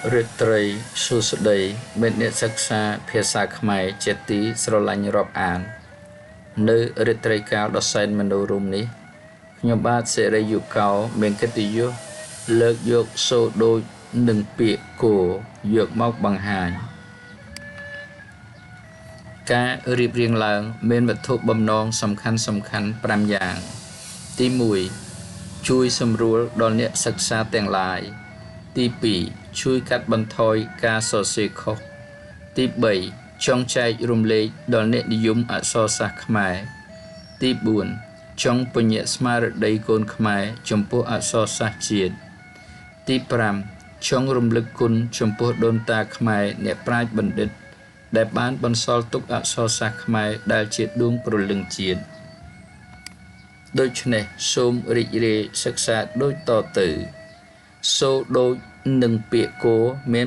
រាត្រីសួស្តីមិត្តអ្នកសិក្សាភាសាខ្មែរជាទីស្រឡាញ់រាប់អាននៅរាត្រីកាលដ៏សែនមនោរម្យនេះខ្ញុំបាទសេរីយុកោមានកិត្តិយសលើកយកសូរដូចនឹងពាក្យគោយកមកបង្ហាញការរៀបរៀងឡើងមានវត្ថុបំណងសំខាន់5យ៉ាងទី1ជួយសម្រួលដល់អ្នកសិក្សាទាំងឡាយទី2ជួយកាត់បន្ថយការសរសេរខុសទី3ចង់ចែករំលែកដល់អ្នកនិយមអក្សរសាស្ត្រខ្មែរទី4ចង់ពញ្ញាស្មារតីកូនខ្មែរចំពោះអក្សរសាស្ត្រជាតិទី5ចង់រំលឹកគុណចំពោះដូនតាខ្មែរអ្នកប្រាជ្ញបណ្ឌិតដែលបានបន្សល់ទុកអក្សរសាស្ត្រខ្មែរដែលជាដួងព្រលឹងជាតិដូច្នេះសូមរីករាយសិក្សាដូចតទៅសូរដូចនឹងពាក្យគោមាន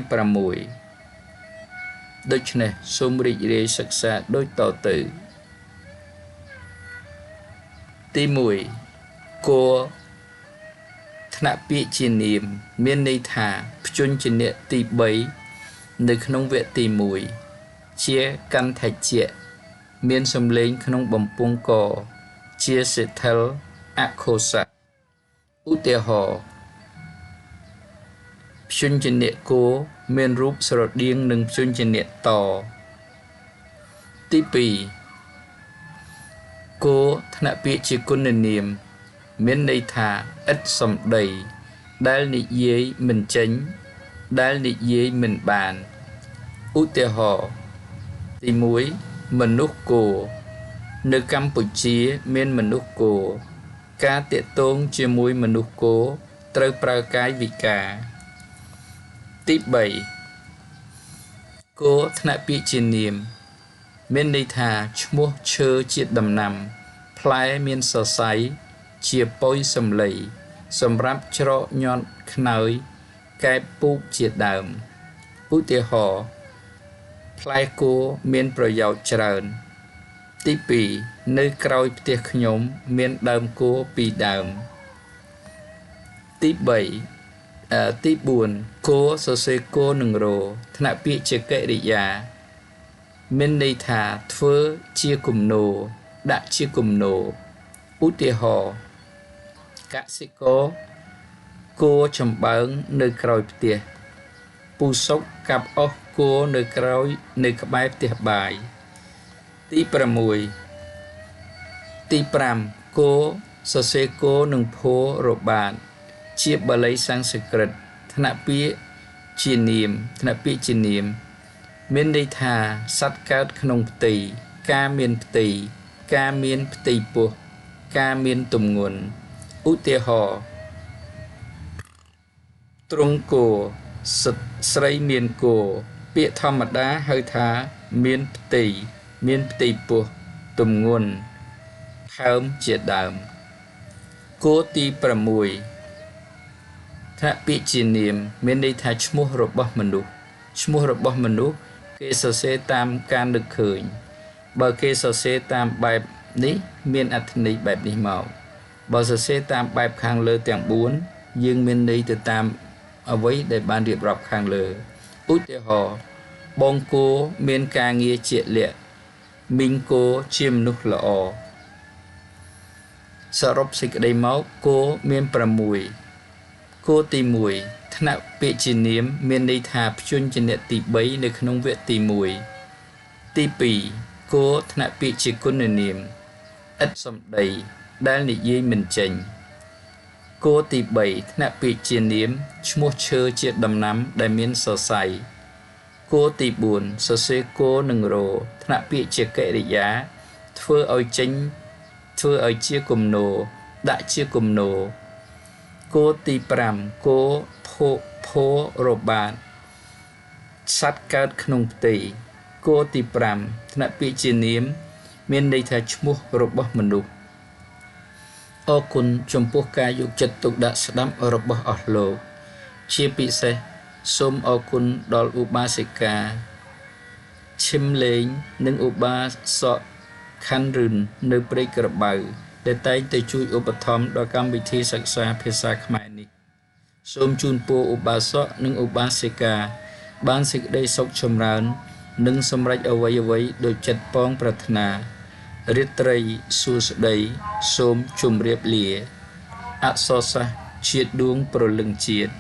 6ដូច្នេះសូមរីករាយសិក្សាដូចតទៅទី1គោថ្នាក់ពាក្យជានាមមានន័យថាព្យញ្ជនៈទី3នៅក្នុងវគ្គទី1ជាកន្ធច្ចៈមានសំឡេងក្នុងបំពង់កជាសិទ្ធិលអក្ខុសៈឧទាហរណ៍ព្យញ្ជនៈគោមានរូបស្រដៀងនឹងព្យញ្ជនៈតទី2គោថ្នាក់ពាក្យជាគុណនាមមានន័យថាឥតសំដីដែលនិយាយមិនចេញដែលនិយាយមិនបានឧទាហរណ៍ទី1មនុស្សគោនៅកម្ពុជាមានមនុស្សគោការតាក់ទងជាមួយមនុស្សគោត្រូវប្រើកាយវិការទី3គោថ្នាក់ពាក្យជានាមមានន័យថាឈ្មោះឈើជាដំណាំផ្លែមានសរសៃជាប៉ុយសំឡីសម្រាប់ច្រកញាត់ខ្នើយកែបពូកជាដើមឧទាហរណ៍ផ្លែគោមានប្រយោជន៍ច្រើនទី2នៅក្រោយផ្ទះខ្ញុំមានដើមគោ2ដើមទី4គោសរសេរគោនឹងរថ្នាក់ពាក្យជាកិរិយាមានន័យថាធ្វើជាគំនោដាក់ជាគំនោឧទាហរណ៍កសិករគោចំបើងនៅក្រោយផ្ទះពូសុកកាប់អុសគោនៅក្រោយនៅក្បែរផ្ទះបាយទី5គោសរសេរគោនឹងភោរបាទជាបាលីសំស្ក្រឹតថ្នាក់ពាក្យជានាមថ្នាក់ពាក្យជានាមមានន័យថាសត្វកើតក្នុងផ្ទៃការមានផ្ទៃការមានផ្ទៃពោះការមានទម្ងន់ឧទាហរណ៍ទ្រង់គោស្រីមានគោពាក្យធម្មតាហៅថាមានផ្ទៃមានផ្ទៃពោះទម្ងន់ផើមជាដើមគោទី6ថ្នាក់ពាក្យជានាមមានន័យថាឈ្មោះរបស់មនុស្សឈ្មោះរបស់មនុស្សគេសរសេរតាមការនឹកឃើញបើគេសរសេរតាមបែបនេះមានអត្ថន័យបែបនេះមកបើសរសេរតាមបែបខាងលើទាំង4យើងមានន័យទៅតាមអ្វីដែលបានរៀបរាប់ខាងលើឧទាហរណ៍បងគោមានការងារជាក់លាក់មីងគោជាមនុស្សល្អសរុបសេចក្តីមកគោមាន6គោទី1ថ្នាក់ពាក្យជានាមមានន័យថាព្យញ្ជនៈទី3នៅក្នុងវគ្គទី1ទី2គោថ្នាក់ពាក្យជាគុណនាមឥតសំដីដែលនិយាយមិនចេញគោទី3ថ្នាក់ពាក្យជានាមឈ្មោះឈើជាដំណាំដែលមានសរសៃគោទី4សរសេរគោនឹងរថ្នាក់ពាក្យជាកិរិយាធ្វើឲ្យចេញធ្វើឲ្យជាគំនោដាក់ជាគំនោគោទី5គោភោរបាទសត្វកើតក្នុងផ្ទៃគោទី5ថ្នាក់ពាក្យជានាមមានន័យថាឈ្មោះរបស់មនុស្សអរគុណចំពោះការយកចិត្តទុកដាក់ស្ដាប់របស់អស់លោកជាពិសេសសូមអរគុណដល់ឧបាសិកាឈឹមលេងនិងឧបាសកខាន់រឿននៅព្រៃក្របៅដែលតែងតែជួយឧបត្ថម្ភដល់កម្មវិធីសិក្សាភាសាខ្មែរនេះ សូមជូនពរឧបាសកនិងឧបាសិកាបានសេចក្តីសុខចម្រើននិងសម្រេចអ្វីៗដោយចិត្តប៉ងប្រាថ្នារាត្រីសួស្តីសូមជម្រាបលាអក្សរសាស្ត្រជាតិដួងព្រលឹងជាតិ